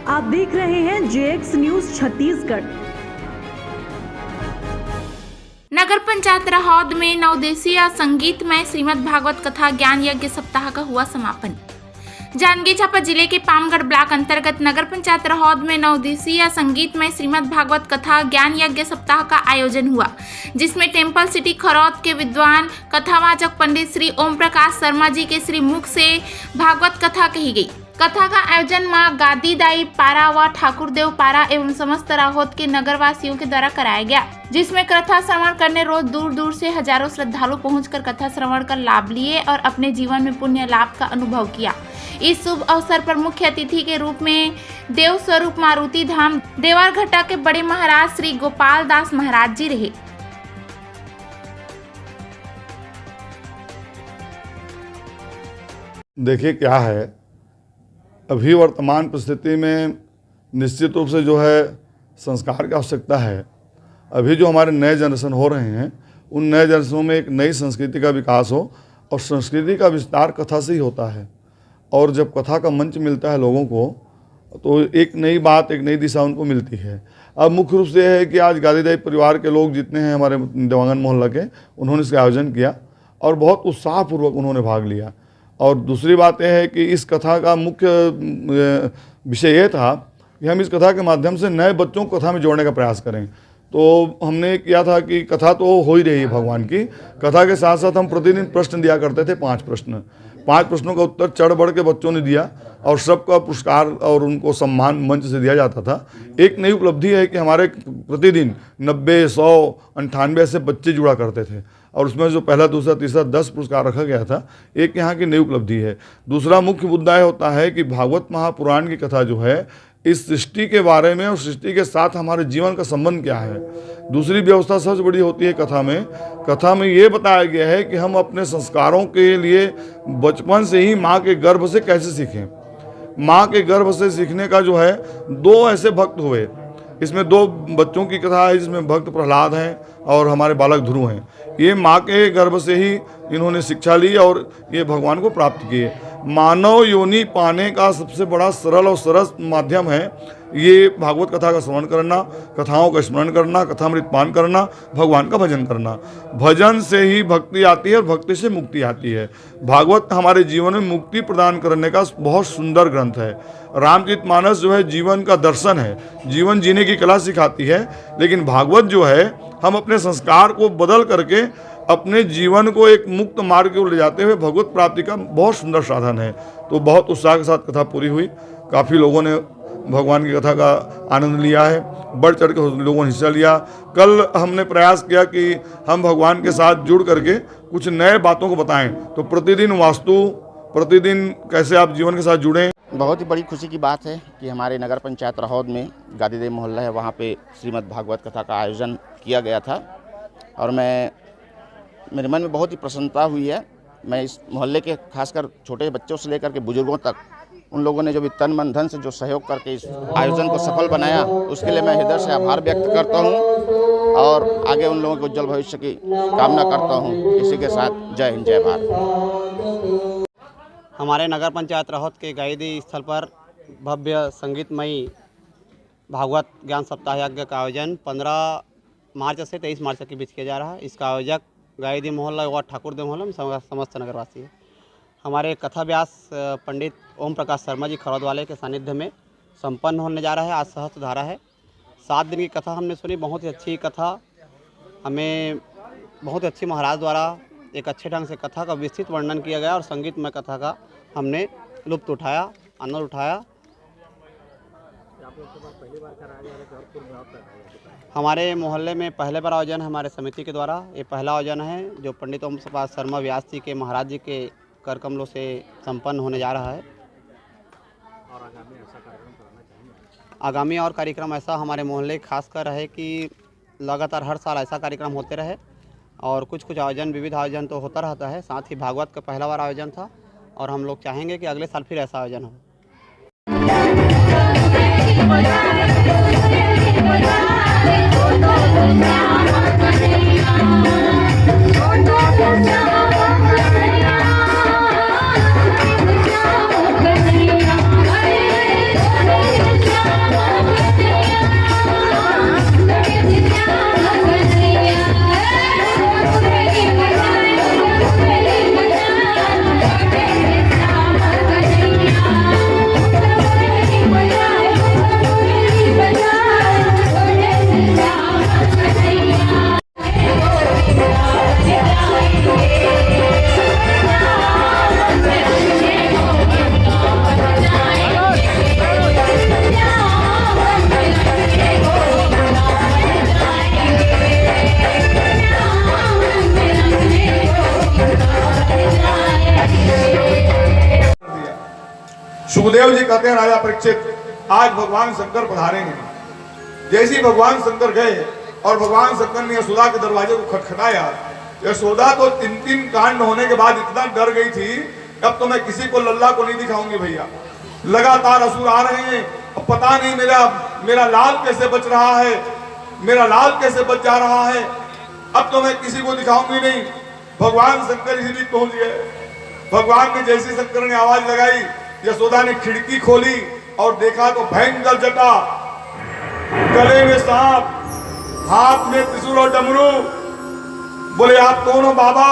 आप देख रहे हैं जेएक्स न्यूज छत्तीसगढ़। नगर पंचायत रहौद में नवदेशीय संगीतमय श्रीमद् भागवत कथा ज्ञान यज्ञ सप्ताह का हुआ समापन। जांजगीर चांपा जिले के पामगढ़ ब्लॉक अंतर्गत नगर पंचायत रहौद में नवदेशीय संगीतमय श्रीमद् भागवत कथा ज्ञान यज्ञ सप्ताह का आयोजन हुआ, जिसमें टेम्पल सिटी खरौद के विद्वान कथावाचक पंडित श्री ओम प्रकाश शर्मा जी के श्री मुख से भागवत कथा कही गई। कथा का आयोजन मां गादीदाई पारा व ठाकुरदेव पारा एवं समस्त राहोद के नगरवासियों के द्वारा कराया गया, जिसमें कथा श्रवण करने रोज दूर दूर से हजारों श्रद्धालु पहुंचकर कथा श्रवण कर लाभ लिए और अपने जीवन में पुण्य लाभ का अनुभव किया। इस शुभ अवसर पर मुख्य अतिथि के रूप में देव स्वरूप मारुति धाम देवरघट्टा के बड़े महाराज श्री गोपाल दास महाराज जी रहे। देखिए क्या है, अभी वर्तमान परिस्थिति में निश्चित रूप से जो है संस्कार की आवश्यकता है। अभी जो हमारे नए जनरेशन हो रहे हैं, उन नए जनरेशनों में एक नई संस्कृति का विकास हो, और संस्कृति का विस्तार कथा से ही होता है। और जब कथा का मंच मिलता है लोगों को, तो एक नई बात, एक नई दिशा उनको मिलती है। अब मुख्य रूप से यह है कि आज गादीदाई परिवार के लोग जितने हैं हमारे देवांगन मोहल्ला के, उन्होंने इसका आयोजन किया और बहुत उत्साहपूर्वक उन्होंने भाग लिया। और दूसरी बात यह है कि इस कथा का मुख्य विषय ये था कि हम इस कथा के माध्यम से नए बच्चों को कथा में जोड़ने का प्रयास करें। तो हमने किया था कि कथा तो हो ही रही है भगवान की, कथा के साथ साथ हम प्रतिदिन प्रश्न दिया करते थे, 5 प्रश्न। 5 प्रश्नों का उत्तर चढ़ बढ़ के बच्चों ने दिया और सबका पुरस्कार और उनको सम्मान मंच से दिया जाता था। एक नई उपलब्धि है कि हमारे प्रतिदिन 90, 100, 98 ऐसे बच्चे जुड़ा करते थे, और उसमें जो पहला, दूसरा, तीसरा 10 पुरस्कार रखा गया था। एक यहाँ की नई उपलब्धि है। दूसरा मुख्य मुद्दा यह होता है कि भागवत महापुराण की कथा जो है, इस सृष्टि के बारे में और सृष्टि के साथ हमारे जीवन का संबंध क्या है। दूसरी व्यवस्था सबसे बड़ी होती है कथा में ये बताया गया है कि हम अपने संस्कारों के लिए बचपन से ही माँ के गर्भ से कैसे सीखें। माँ के गर्भ से सीखने का जो है, 2 ऐसे भक्त हुए। इसमें 2 बच्चों की कथा है, जिसमें भक्त प्रहलाद हैं और हमारे बालक ध्रुव हैं। ये माँ के गर्भ से ही इन्होंने शिक्षा ली और ये भगवान को प्राप्त किए। मानव योनि पाने का सबसे बड़ा सरल और सरस माध्यम है ये भागवत कथा का श्रवण करना, कथाओं का स्मरण करना, कथामृत पान करना, भगवान का भजन करना। भजन से ही भक्ति आती है और भक्ति से मुक्ति आती है। भागवत हमारे जीवन में मुक्ति प्रदान करने का बहुत सुंदर ग्रंथ है। रामचरितमानस जो है जीवन का दर्शन है, जीवन जीने की कला सिखाती है। लेकिन भागवत जो है, हम अपने संस्कार को बदल करके अपने जीवन को एक मुक्त मार्ग की ओर ले जाते हुए भगवत प्राप्ति का बहुत सुंदर साधन है। तो बहुत उत्साह के साथ कथा पूरी हुई। काफ़ी लोगों ने भगवान की कथा का आनंद लिया है, बढ़ चढ़ के लोगों ने हिस्सा लिया। कल हमने प्रयास किया कि हम भगवान के साथ जुड़ करके कुछ नए बातों को बताएं। तो प्रतिदिन वास्तु, प्रतिदिन कैसे आप जीवन के साथ जुड़ें। बहुत ही बड़ी खुशी की बात है कि हमारे नगर पंचायत रहौद में गादीदेव मोहल्ला है, वहाँ पे श्रीमद् भागवत कथा का आयोजन किया गया था। और मेरे मन में बहुत ही प्रसन्नता हुई है। मैं इस मोहल्ले के खासकर छोटे बच्चों से लेकर के बुजुर्गों तक, उन लोगों ने जो भी तन मन धन से जो सहयोग करके इस आयोजन को सफल बनाया, उसके लिए मैं हृदय से आभार व्यक्त करता हूं और आगे उन लोगों के उज्जवल भविष्य की कामना करता हूं। इसी के साथ जय हिंद, जय भारत। हमारे नगर पंचायत रहौद के गायदी स्थल पर भव्य संगीतमयी भागवत ज्ञान सप्ताह यज्ञ का आयोजन 15 मार्च से 23 मार्च के बीच किया जा रहा है। इसका आयोजक गायदी मोहल्ला व ठाकुरदेव मोहल्ला में समस्त नगरवासी है। हमारे कथा व्यास पंडित ओम प्रकाश शर्मा जी खरौद वाले के सानिध्य में संपन्न होने जा रहा है। आज सहस्त्रधारा है। 7 दिन की कथा हमने सुनी। बहुत ही अच्छी कथा, हमें बहुत अच्छी महाराज द्वारा एक अच्छे ढंग से कथा का विस्तृत वर्णन किया गया और संगीतमय कथा का हमने लुत्फ उठाया, आनंद उठाया। हमारे मोहल्ले में पहले बार आयोजन है हमारे समिति के द्वारा। ये पहला आयोजन है जो पंडित ओम प्रकाश शर्मा व्यास जी के महाराज जी के कर कमलों से संपन्न होने जा रहा है। और आगामी और कार्यक्रम ऐसा हमारे मोहल्ले खासकर है कि लगातार हर साल ऐसा कार्यक्रम होते रहे और कुछ आयोजन, विविध आयोजन तो होता रहता है। साथ ही भागवत का पहला बार आयोजन था और हम लोग चाहेंगे कि अगले साल फिर ऐसा आयोजन हो। कहते हैं राजा परीक्षित, आज भगवान शंकर पधारेंगे। जैसे ही भगवान शंकर गए और भगवान शंकर ने यशोदा के दरवाजे को खटखटाया, यशोदा तो 3 कांड होने के बाद इतना डर गई थी, अब तो मैं किसी को लल्ला को नहीं दिखाऊंगी भैया, लगातार असुर आ रहे हैं, अब पता नहीं मेरा लाल कैसे बच रहा है, मेरा लाल कैसे बच जा रहा है, अब तो मैं किसी को दिखाऊंगी नहीं। भगवान शंकर इसी बीच पहुंच गए। भगवान ने जैसी शंकर ने आवाज लगाई, यशोदा ने खिड़की खोली और देखा तो भयंकर जटा, गले में सांप, हाथ में त्रिशूल और डमरू। बोले आप कौन हो बाबा?